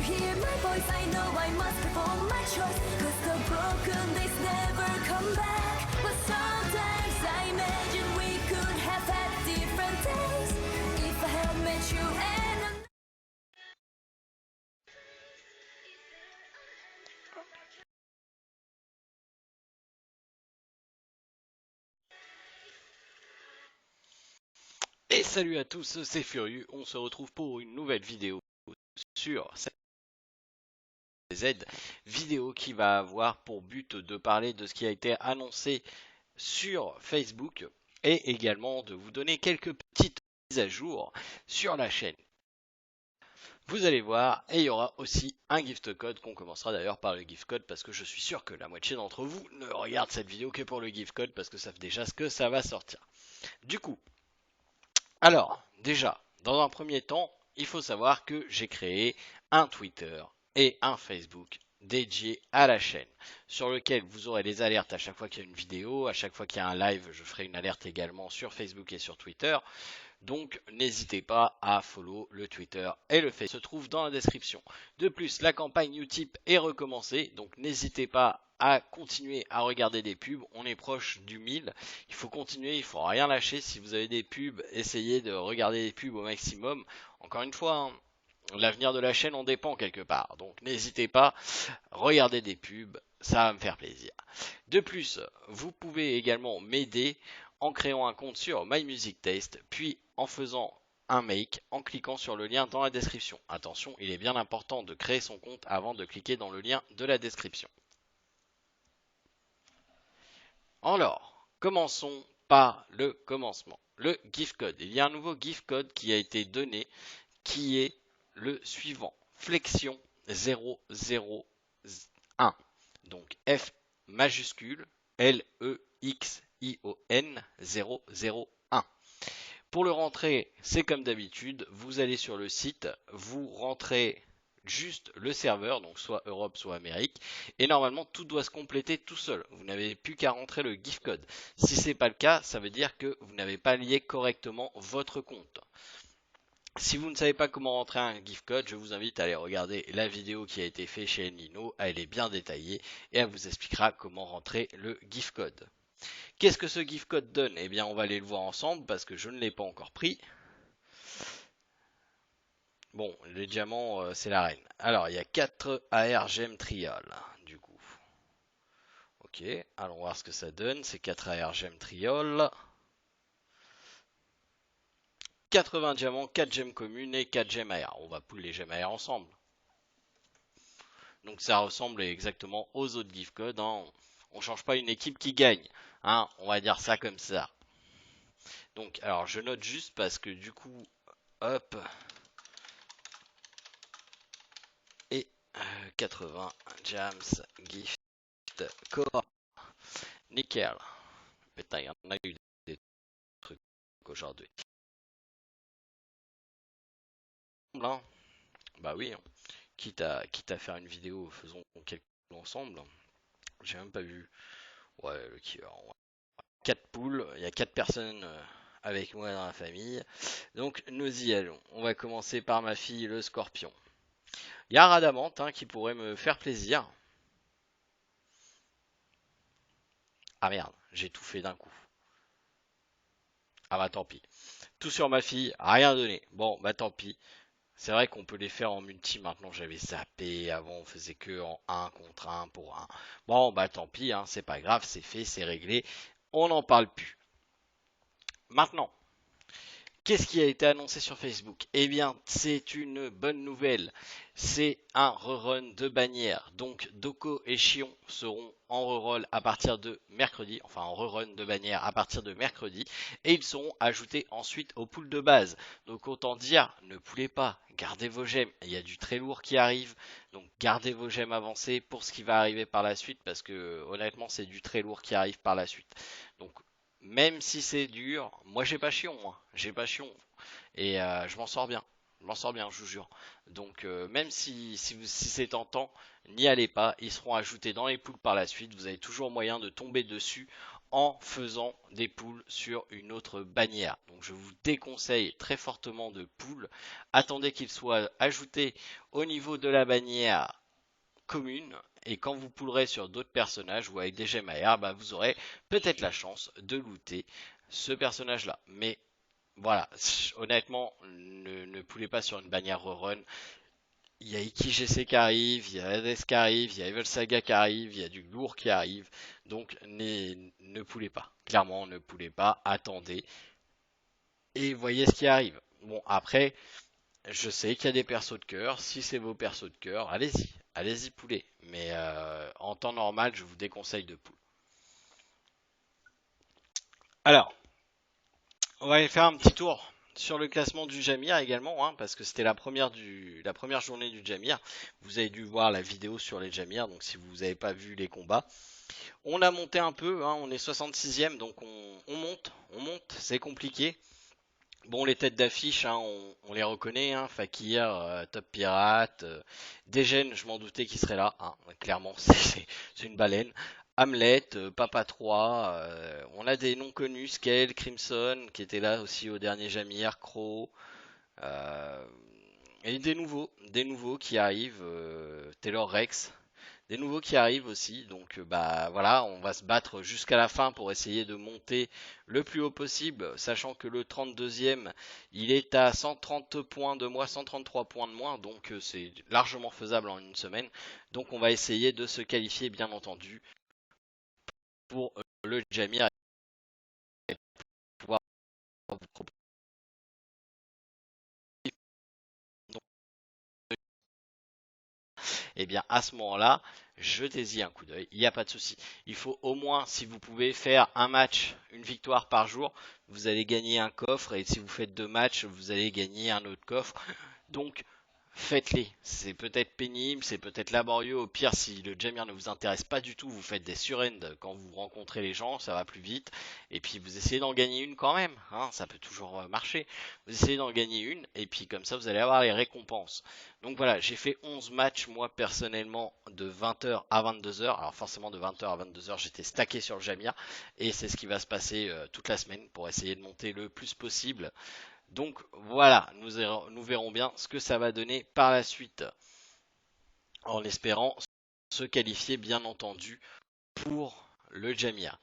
you hear my voice? I know I must perform my choice, 'cause the broken days never come back. But sometimes I imagine we could have had different days if I had met you and Et salut à tous, c'est Furieux, on se retrouve pour une nouvelle vidéo sur Z, vidéo qui va avoir pour but de parler de ce qui a été annoncé sur Facebook et également de vous donner quelques petites mises à jour sur la chaîne. Vous allez voir, et il y aura aussi un gift code qu'on commencera d'ailleurs par le gift code parce que je suis sûr que la moitié d'entre vous ne regarde cette vidéo que pour le gift code parce que savent déjà ce que ça va sortir. Du coup, alors, déjà, dans un premier temps, il faut savoir que j'ai créé un Twitter et un Facebook dédié à la chaîne, sur lequel vous aurez les alertes à chaque fois qu'il y a une vidéo, à chaque fois qu'il y a un live, je ferai une alerte également sur Facebook et sur Twitter. Donc n'hésitez pas à follow le Twitter et le Facebook se trouve dans la description. De plus, la campagne Utip est recommencée, donc n'hésitez pas à continuer à regarder des pubs. On est proche du 1000. Il faut continuer, il faut rien lâcher. Si vous avez des pubs, essayez de regarder des pubs au maximum. Encore une fois, hein, l'avenir de la chaîne en dépend quelque part. Donc n'hésitez pas, regardez des pubs, ça va me faire plaisir. De plus, vous pouvez également m'aider en créant un compte sur My Music Taste, puis en faisant un make en cliquant sur le lien dans la description. Attention, il est bien important de créer son compte avant de cliquer dans le lien de la description. Alors, commençons par le commencement. Le gift code. Il y a un nouveau gift code qui a été donné qui est le suivant. Flexion 001. Donc F majuscule Lexion 001. Pour le rentrer, c'est comme d'habitude, vous allez sur le site, vous rentrez juste le serveur, donc soit Europe, soit Amérique, et normalement tout doit se compléter tout seul. Vous n'avez plus qu'à rentrer le gift code. Si ce n'est pas le cas, ça veut dire que vous n'avez pas lié correctement votre compte. Si vous ne savez pas comment rentrer un gift code, je vous invite à aller regarder la vidéo qui a été faite chez Enlino, elle est bien détaillée et elle vous expliquera comment rentrer le gift code. Qu'est-ce que ce gift code donne? Eh bien, on va aller le voir ensemble parce que je ne l'ai pas encore pris. Bon, les diamants, c'est la reine. Alors, il y a 4 AR Gem Trial, du coup. Ok, allons voir ce que ça donne. C'est 4 AR Gem Trial. 80 diamants, 4 gemmes communes et 4 gemmes AR. On va pouler les gemmes AR ensemble. Donc ça ressemble exactement aux autres gift codes. Hein. On change pas une équipe qui gagne. Hein. On va dire ça comme ça. Donc, alors je note juste parce que du coup, hop, et 80 jams gift core, nickel. Putain, il y en a eu des trucs aujourd'hui. Hein. Bah oui, hein. Quitte à faire une vidéo, faisons quelques ensemble. J'ai même pas vu. Ouais, le killer. 4 poules, il y a 4 personnes avec moi dans la famille. Donc nous y allons. On va commencer par ma fille, le scorpion. Il y a un Radamante hein, qui pourrait me faire plaisir. Ah merde, j'ai tout fait d'un coup. Ah bah tant pis. Tout sur ma fille, rien donné. Bon bah tant pis. C'est vrai qu'on peut les faire en multi maintenant, j'avais zappé, avant on faisait que en 1 contre 1 pour 1. Bon bah tant pis, hein, c'est pas grave, c'est fait, c'est réglé, on n'en parle plus. Maintenant, qu'est-ce qui a été annoncé sur Facebook? Eh bien, c'est une bonne nouvelle. C'est un rerun de bannière. Donc, Doko et Chion seront en reroll à partir de mercredi. Enfin, en rerun de bannière à partir de mercredi. Et ils seront ajoutés ensuite au pool de base. Donc, autant dire, ne poulez pas. Gardez vos gemmes. Il y a du très lourd qui arrive. Donc, gardez vos gemmes avancées pour ce qui va arriver par la suite. Parce que, honnêtement, c'est du très lourd qui arrive par la suite. Donc, même si c'est dur, moi j'ai pas chion, moi. J'ai pas chion. Et je m'en sors bien. Je m'en sors bien, je vous jure. Donc même si c'est tentant, n'y allez pas. Ils seront ajoutés dans les poules par la suite. Vous avez toujours moyen de tomber dessus en faisant des poules sur une autre bannière. Donc je vous déconseille très fortement de poules. Attendez qu'il soit ajouté au niveau de la bannière commune. Et quand vous poulerez sur d'autres personnages ou avec des gemmes AR, bah vous aurez peut-être la chance de looter ce personnage-là. Mais voilà, honnêtement, ne poulez pas sur une bannière rerun. Il y a IkiGC qui arrive, il y a Hades qui arrive, il y a Evil Saga qui arrive, il y a du lourd qui arrive. Donc ne poulez pas. Clairement, ne poulez pas. Attendez et voyez ce qui arrive. Bon, après, je sais qu'il y a des persos de cœur. Si c'est vos persos de cœur, allez-y. Allez-y poulet. Mais en temps normal, je vous déconseille de poule. Alors, on va aller faire un petit tour sur le classement du Jamir également, hein, parce que c'était la première journée du Jamir. Vous avez dû voir la vidéo sur les Jamir, donc si vous n'avez pas vu les combats. On a monté un peu, hein, on est 66e, donc on monte, c'est compliqué. Bon, les têtes d'affiche, hein, on les reconnaît, hein, Fakir, Top Pirate, Degen, je m'en doutais qu'il serait là, hein, clairement, c'est une baleine. Hamlet, Papa 3, on a des noms connus, Scale, Crimson, qui était là aussi au dernier Jamir, Crow, euh, et des nouveaux qui arrivent, Taylor Rex, des nouveaux qui arrivent aussi. Donc bah voilà, on va se battre jusqu'à la fin pour essayer de monter le plus haut possible, sachant que le 32e, il est à 130 points de moins, 133 points de moins, donc c'est largement faisable en une semaine. Donc on va essayer de se qualifier bien entendu pour le Jamir et pouvoir vous proposer. Donc, et bien à ce moment-là, jetez-y un coup d'œil, il n'y a pas de souci. Il faut au moins, si vous pouvez, faire un match, une victoire par jour, vous allez gagner un coffre, et si vous faites 2 matchs, vous allez gagner un autre coffre. Donc faites-les. C'est peut-être pénible, c'est peut-être laborieux. Au pire, si le Jamir ne vous intéresse pas du tout, vous faites des surends quand vous rencontrez les gens, ça va plus vite. Et puis vous essayez d'en gagner une quand même, hein, ça peut toujours marcher. Vous essayez d'en gagner une, et puis comme ça, vous allez avoir les récompenses. Donc voilà, j'ai fait 11 matchs moi personnellement de 20h à 22h. Alors forcément de 20h à 22h, j'étais stacké sur le Jamir. Et c'est ce qui va se passer toute la semaine pour essayer de monter le plus possible. Donc voilà, nous verrons bien ce que ça va donner par la suite, en espérant se qualifier bien entendu pour le Jamir.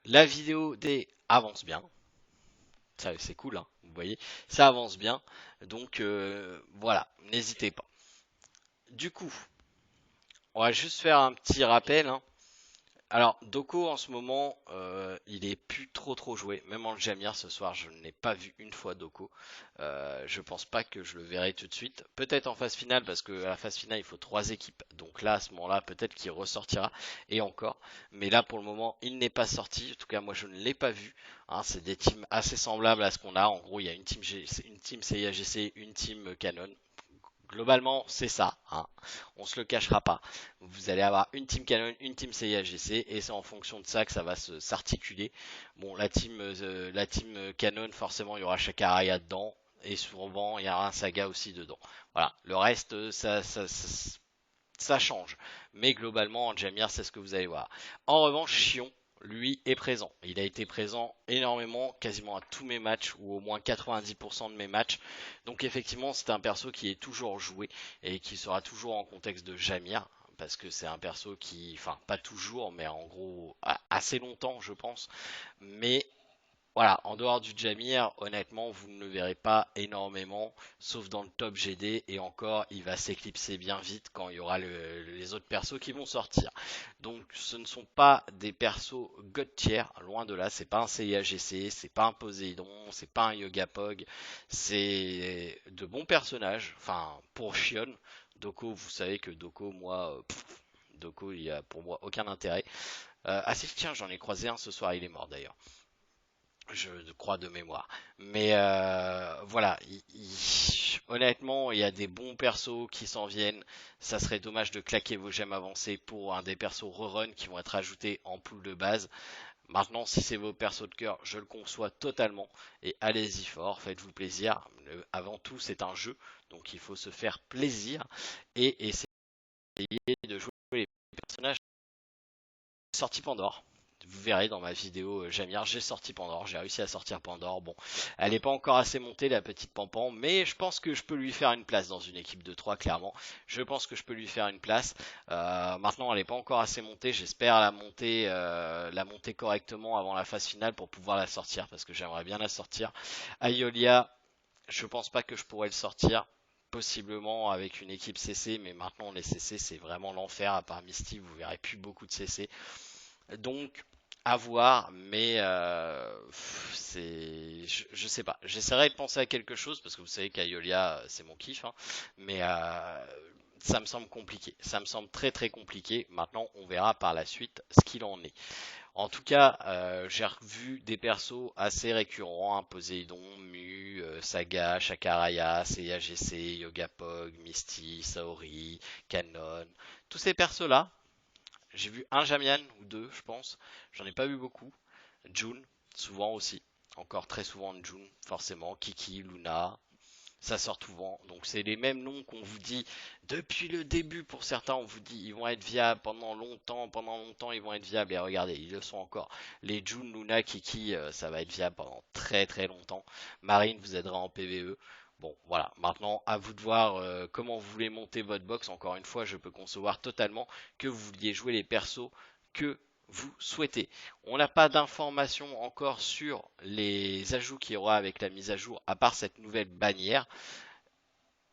La vidéo des avance bien, ça c'est cool, hein, vous voyez, ça avance bien, donc voilà, n'hésitez pas. Du coup, on va juste faire un petit rappel, hein. Alors, Doko en ce moment, il est plus trop joué. Même en Jamir ce soir, je n'ai pas vu une fois Doko. Je pense pas que je le verrai tout de suite. Peut-être en phase finale, parce que à la phase finale, il faut 3 équipes. Donc là, à ce moment-là, peut-être qu'il ressortira. Et encore. Mais là, pour le moment, il n'est pas sorti. En tout cas, moi, je ne l'ai pas vu. Hein, c'est des teams assez semblables à ce qu'on a. En gros, il y a une team CIAGC, une team Canon. Globalement, c'est ça, hein. On se le cachera pas. Vous allez avoir une team Canon, une team CIAGC, et c'est en fonction de ça que ça va s'articuler. Bon, la team Canon, forcément, il y aura Shakaraya dedans, et souvent, il y aura un Saga aussi dedans. Voilà, le reste, ça change. Mais globalement, en Jamir, c'est ce que vous allez voir. En revanche, Chion, lui, est présent. Il a été présent énormément, quasiment à tous mes matchs, ou au moins 90% de mes matchs. Donc effectivement, c'est un perso qui est toujours joué, et qui sera toujours en contexte de Jamir. Parce que c'est un perso qui, enfin pas toujours, mais en gros assez longtemps je pense. Mais voilà, en dehors du Jamir, honnêtement, vous ne le verrez pas énormément, sauf dans le top GD, et encore, il va s'éclipser bien vite quand il y aura les autres persos qui vont sortir. Donc, ce ne sont pas des persos God tier, loin de là, c'est pas un CIAGC, c'est pas un Poséidon, c'est pas un Yogapog, c'est de bons personnages, enfin, pour Shion. Doko, vous savez que Doko, moi, Doko, il y a pour moi aucun intérêt. Ah si, tiens, j'en ai croisé un ce soir, il est mort d'ailleurs, je crois de mémoire. Mais voilà, honnêtement, il y a des bons persos qui s'en viennent. Ça serait dommage de claquer vos gemmes avancées pour un des persos rerun qui vont être ajoutés en pool de base. Maintenant, si c'est vos persos de cœur, je le conçois totalement. Et allez-y fort, faites-vous plaisir. Avant tout, c'est un jeu, donc il faut se faire plaisir et essayer de jouer les personnages sortis Pandore. Vous verrez dans ma vidéo Jamir, j'ai sorti Pandore, j'ai réussi à sortir Pandore. Bon, elle n'est pas encore assez montée la petite Pampan, mais je pense que je peux lui faire une place dans une équipe de 3 clairement. Je pense que je peux lui faire une place. Maintenant elle n'est pas encore assez montée, j'espère la monter correctement avant la phase finale pour pouvoir la sortir, parce que j'aimerais bien la sortir. Aiolia, je pense pas que je pourrais le sortir. Possiblement avec une équipe CC, mais maintenant les CC c'est vraiment l'enfer. À part Misty, vous verrez plus beaucoup de CC. Donc à voir, mais je sais pas. J'essaierai de penser à quelque chose parce que vous savez qu'Aiolia c'est mon kiff, hein, mais ça me semble compliqué. Ça me semble très très compliqué. Maintenant, on verra par la suite ce qu'il en est. En tout cas, j'ai revu des persos assez récurrents, hein, Poséidon, Mu, Saga, Shakaraya, CAGC, Yogapog, Misty, Saori, Canon. Tous ces persos-là, j'ai vu un Jamian ou deux, je pense. J'en ai pas vu beaucoup. June, souvent aussi. Encore très souvent June, forcément. Kiki, Luna, ça sort souvent. Donc c'est les mêmes noms qu'on vous dit depuis le début. Pour certains, on vous dit ils vont être viables pendant longtemps ils vont être viables. Et regardez, ils le sont encore. Les June, Luna, Kiki, ça va être viable pendant très très longtemps. Marine vous aidera en PvE. Bon, voilà. Maintenant, à vous de voir comment vous voulez monter votre box. Encore une fois, je peux concevoir totalement que vous vouliez jouer les persos que vous souhaitez. On n'a pas d'informations encore sur les ajouts qu'il y aura avec la mise à jour, à part cette nouvelle bannière.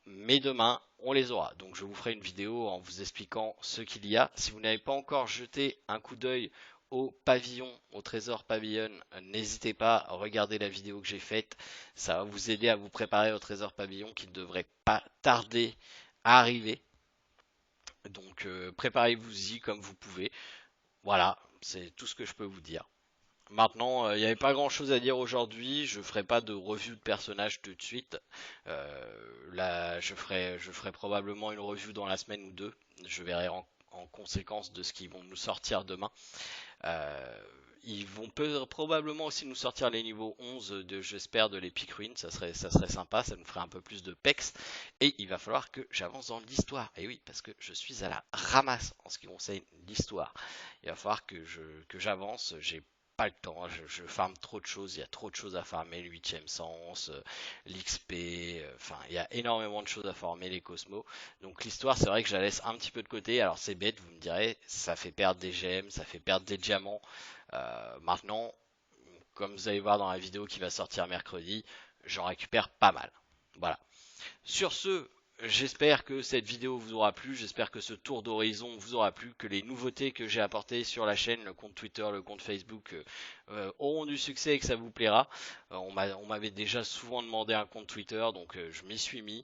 Mais demain, on les aura. Donc je vous ferai une vidéo en vous expliquant ce qu'il y a. Si vous n'avez pas encore jeté un coup d'œil au pavillon, au trésor pavillon, n'hésitez pas à regarder la vidéo que j'ai faite. Ça va vous aider à vous préparer au trésor pavillon qui ne devrait pas tarder à arriver. Donc préparez-vous-y comme vous pouvez. Voilà, c'est tout ce que je peux vous dire. Maintenant, il n'y avait pas grand chose à dire aujourd'hui. Je ferai pas de review de personnages tout de suite. Là, je ferai probablement une review dans la semaine ou deux. Je verrai en conséquence de ce qu'ils vont nous sortir demain. Ils vont probablement aussi nous sortir les niveaux 11 j'espère, de l'Epic Ruin. Ça serait sympa, ça nous ferait un peu plus de pex. Et il va falloir que j'avance dans l'histoire. Et oui, parce que je suis à la ramasse en ce qui concerne l'histoire. Il va falloir que j'avance. J'ai pas le temps, je farme trop de choses, il y a trop de choses à farmer, le 8ème sens, l'XP, enfin il y a énormément de choses à farmer, les cosmos. Donc l'histoire, c'est vrai que je la laisse un petit peu de côté. Alors c'est bête, vous me direz, ça fait perdre des gemmes, ça fait perdre des diamants. Maintenant, comme vous allez voir dans la vidéo qui va sortir mercredi, j'en récupère pas mal. Voilà. Sur ce, j'espère que cette vidéo vous aura plu, j'espère que ce tour d'horizon vous aura plu, que les nouveautés que j'ai apportées sur la chaîne, le compte Twitter, le compte Facebook, auront du succès et que ça vous plaira. On m'avait déjà souvent demandé un compte Twitter, donc je m'y suis mis.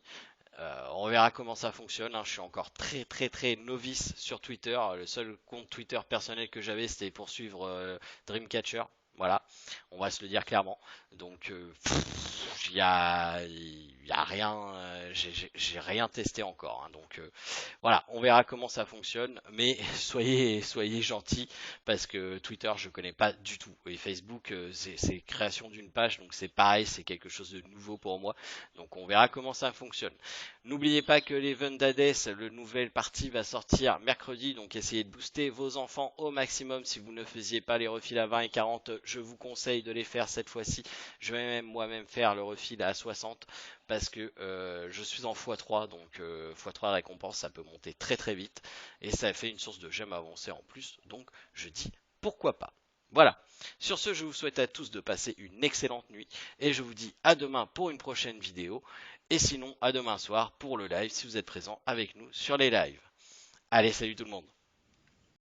On verra comment ça fonctionne, hein. Je suis encore très novice sur Twitter. Le seul compte Twitter personnel que j'avais, c'était pour suivre Dreamcatcher. Voilà, on va se le dire clairement. Donc il y a rien, j'ai rien testé encore, hein. Donc voilà, on verra comment ça fonctionne. Mais soyez gentils parce que Twitter je connais pas du tout et Facebook c'est création d'une page, donc c'est pareil, c'est quelque chose de nouveau pour moi. Donc on verra comment ça fonctionne. N'oubliez pas que l'Event d'Hades, le nouvelle partie va sortir mercredi, donc essayez de booster vos enfants au maximum. Si vous ne faisiez pas les refils à 20 et 40, je vous conseille de les faire cette fois-ci. Je vais même moi-même faire le refil à 60 parce que je suis en x3, donc x3 récompense, ça peut monter très vite et ça fait une source de gemmes avancée en plus, donc je dis pourquoi pas. Voilà, sur ce je vous souhaite à tous de passer une excellente nuit et je vous dis à demain pour une prochaine vidéo. Et sinon, à demain soir pour le live si vous êtes présent avec nous sur les lives. Allez, salut tout le monde!